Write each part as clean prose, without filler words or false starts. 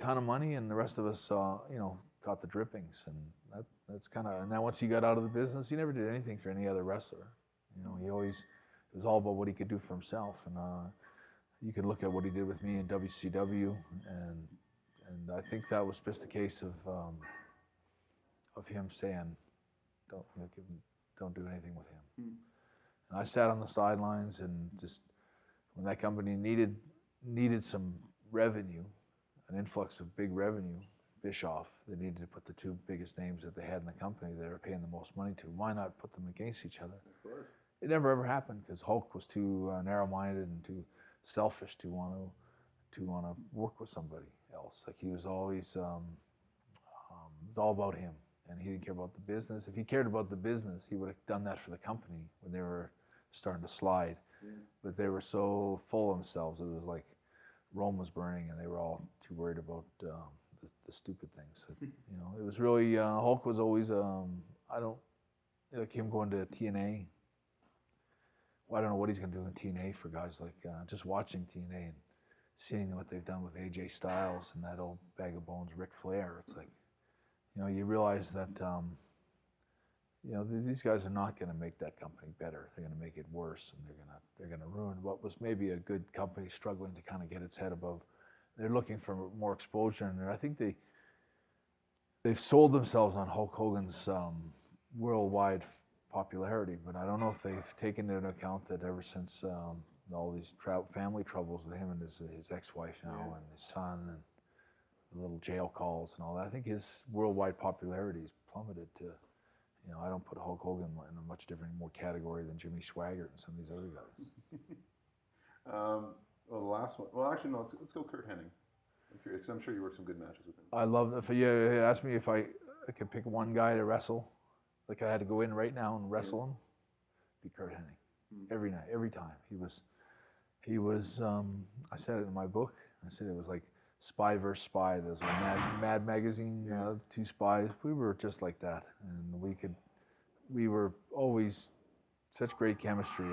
ton of money, and the rest of us, got the drippings, and that's kind of. And then once he got out of the business, he never did anything for any other wrestler. He always it was all about what he could do for himself, and you could look at what he did with me in WCW, and I think that was just a case of him saying, don't do anything with him. And I sat on the sidelines, and just when that company needed some revenue, an influx of big revenue, Bischoff, they needed to put the two biggest names that they had in the company that they were paying the most money to. Why not put them against each other? Of course. It never ever happened because Hulk was too narrow-minded and too selfish to want to work with somebody else. Like he was always, it was all about him, and he didn't care about the business. If he cared about the business, he would have done that for the company when they were starting to slide. Yeah. But they were so full of themselves, it was like Rome was burning, and they were all too worried about the stupid things. It was really Hulk was always I don't like him going to TNA. Well, I don't know what he's going to do in TNA for guys like just watching TNA and seeing what they've done with AJ Styles and that old bag of bones Ric Flair. It's like you realize that these guys are not going to make that company better. They're going to make it worse, and they're going to ruin what was maybe a good company struggling to kind of get its head above. They're looking for more exposure, and I think they've sold themselves on Hulk Hogan's worldwide popularity, but I don't know if they've taken into account that ever since all these family troubles with him and his ex-wife now and his son and the little jail calls and all that, I think his worldwide popularity has plummeted to. I don't put Hulk Hogan in a much different more category than Jimmy Swaggart and some of these other guys. Well, the last one. Well, actually, no. Let's go Curt Henning. I'm curious, 'cause I'm sure you worked some good matches with him. I love. If you asked me if I could pick one guy to wrestle, like I had to go in right now and wrestle him, be Curt Henning. Every night, every time. He was. I said it in my book. I said it was like spy versus spy. There's a Mad magazine. Two spies. We were just like that, and we were always such great chemistry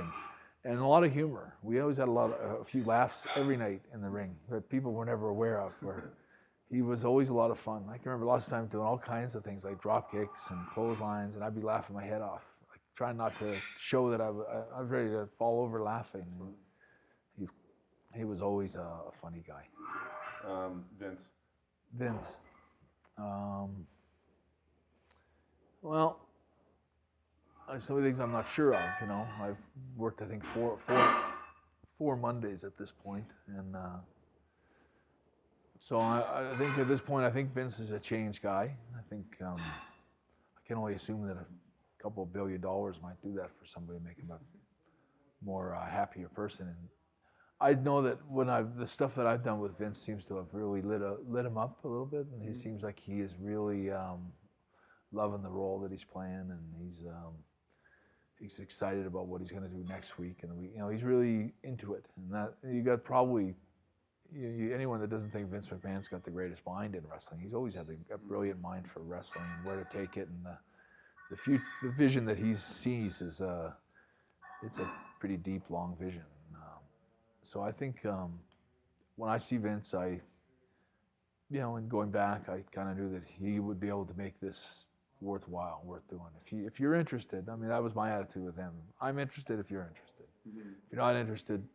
and a lot of humor. We always had a few laughs every night in the ring that people were never aware of. Where he was always a lot of fun. I can remember lots of times doing all kinds of things like drop kicks and clotheslines, and I'd be laughing my head off, like trying not to show that I was ready to fall over laughing. He was always a funny guy. Vince. Well, some of the things I'm not sure of. I've worked I think four Mondays at this point, and so I think at this point I think Vince is a change guy. I think I can only assume that a couple of $1 billion might do that for somebody, make him a more happier person. And I know that the stuff that I've done with Vince seems to have really lit him up a little bit, and he seems like he is really loving the role that he's playing, and he's excited about what he's going to do next week, and he's really into it. And that you got probably anyone that doesn't think Vince McMahon's got the greatest mind in wrestling. He's always had a brilliant mind for wrestling and where to take it, and the vision that he sees is it's a pretty deep, long vision. So I think when I see Vince, and going back, I kind of knew that he would be able to make this worthwhile, worth doing. If you're interested, I mean, that was my attitude with him. I'm interested if you're interested. Mm-hmm. If you're not interested,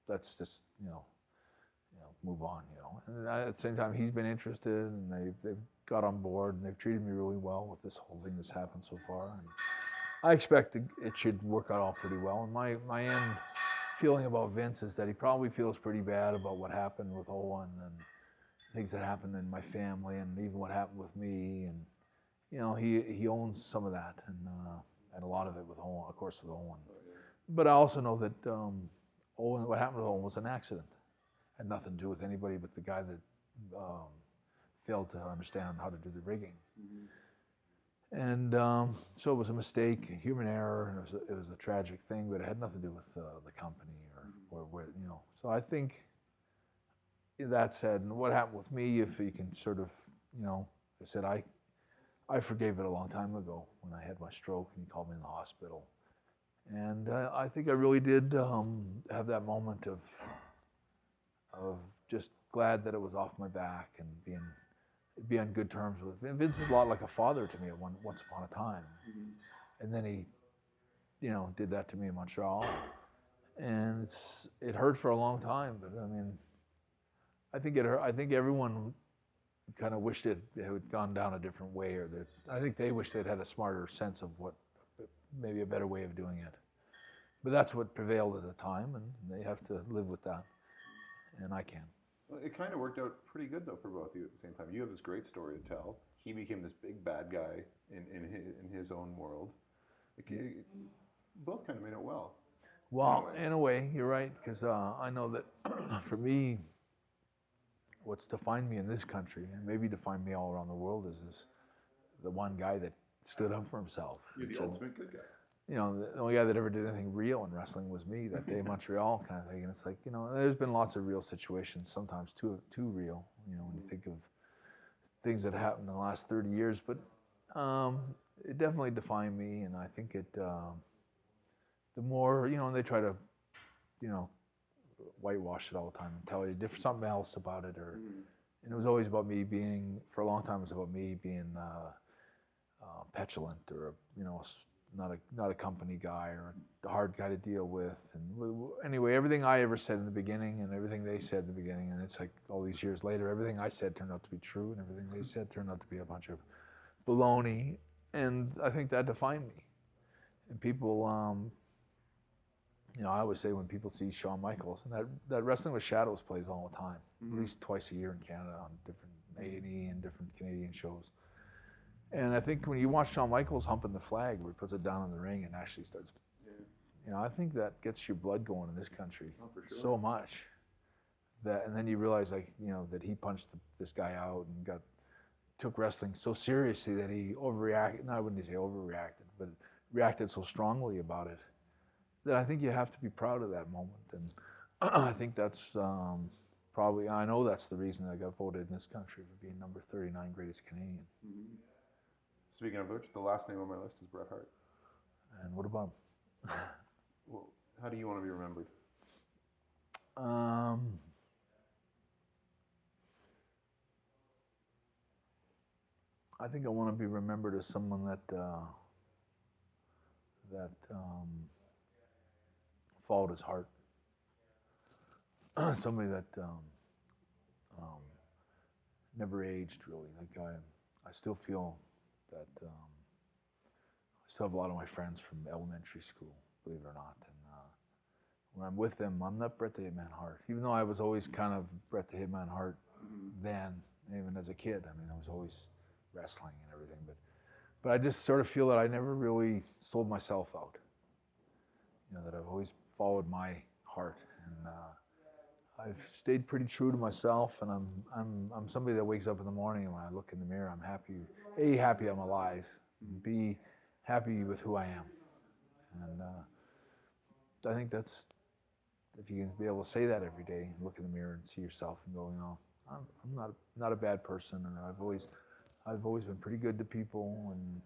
let's just move on. And at the same time, he's been interested, and they've got on board, and they've treated me really well with this whole thing that's happened so far. And I expect it should work out all pretty well. And my end feeling about Vince is that he probably feels pretty bad about what happened with Owen and things that happened in my family, and even what happened with me. And he owns some of that, and a lot of it with Owen, of course, with Owen. But I also know that what happened with Owen was an accident. Had nothing to do with anybody but the guy that failed to understand how to do the rigging. Mm-hmm. And so it was a mistake, a human error, and it was a tragic thing, but it had nothing to do with the company or where. So I think that said, and what happened with me, if you can sort of, I said I forgave it a long time ago when I had my stroke and he called me in the hospital. And I think I really did have that moment of of just glad that it was off my back and be on good terms with. And Vince was a lot like a father to me at once upon a time, and then he, did that to me in Montreal, and it hurt for a long time. But I mean, I think it hurt. I think everyone kind of wished it had gone down a different way, or that I think they wished they'd had a smarter sense of what maybe a better way of doing it. But that's what prevailed at the time, and they have to live with that, and I can. Well, it kind of worked out pretty good though for both of you at the same time. You have this great story to tell. He became this big bad guy in his own world. Both kind of made it well. Well, in a way, you're right, because I know that for me, what's defined me in this country, and maybe defined me all around the world, is the one guy that stood up for himself. You're the ultimate good guy. The only guy that ever did anything real in wrestling was me that day in Montreal, kind of thing. And it's like, there's been lots of real situations, sometimes too real, when you think of things that happened in the last 30 years. But it definitely defined me, and I think it, the more, they try to, whitewash it all the time and tell you something else about it, and it was always about me being, for a long time, it was about me being petulant, or not a company guy, or a hard guy to deal with. And anyway, everything I ever said in the beginning and everything they said in the beginning, and it's like all these years later, everything I said turned out to be true, and everything they said turned out to be a bunch of baloney. And I think that defined me. And people, I always say when people see Shawn Michaels, and that Wrestling with Shadows plays all the time, at least twice a year in Canada on different A&E and different Canadian shows. And I think when you watch Shawn Michaels humping the flag, where he puts it down in the ring and actually starts, I think that gets your blood going in this country so much. And then you realize, that he punched this guy out and took wrestling so seriously that he overreacted. No, I wouldn't say overreacted, but reacted so strongly about it, that I think you have to be proud of that moment. And I think that's probably, I know that's the reason I got voted in this country for being number 39 greatest Canadian. Speaking of which, the last name on my list is Bret Hart. And what about him? Well, how do you want to be remembered? I think I want to be remembered as someone that followed his heart. Somebody that never aged, really. Like I still feel that I still have a lot of my friends from elementary school, believe it or not. And when I'm with them, I'm not Bret the Hitman Hart. Even though I was always kind of Bret the Hitman Hart then, even as a kid. I mean, I was always wrestling and everything. But I just sort of feel that I never really sold myself out. That I've always followed my heart, and I've stayed pretty true to myself. And I'm somebody that wakes up in the morning, and when I look in the mirror, I'm happy. A, happy I'm alive. B, happy with who I am. And I think that's, if you can be able to say that every day, and look in the mirror and see yourself and go, I'm not a bad person, and I've always been pretty good to people, and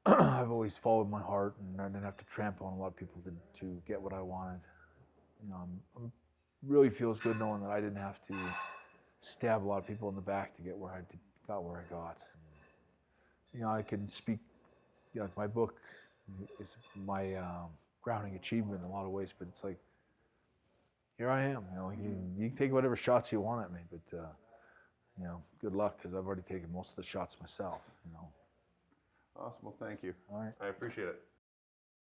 I've always followed my heart, and I didn't have to trample on a lot of people to get what I wanted. I'm really feels good knowing that I didn't have to stab a lot of people in the back to get where I got. And, I can speak. My book is my crowning achievement in a lot of ways, but it's like, here I am. You can take whatever shots you want at me, but good luck, because I've already taken most of the shots myself. Awesome. Well, thank you. All right. I appreciate it.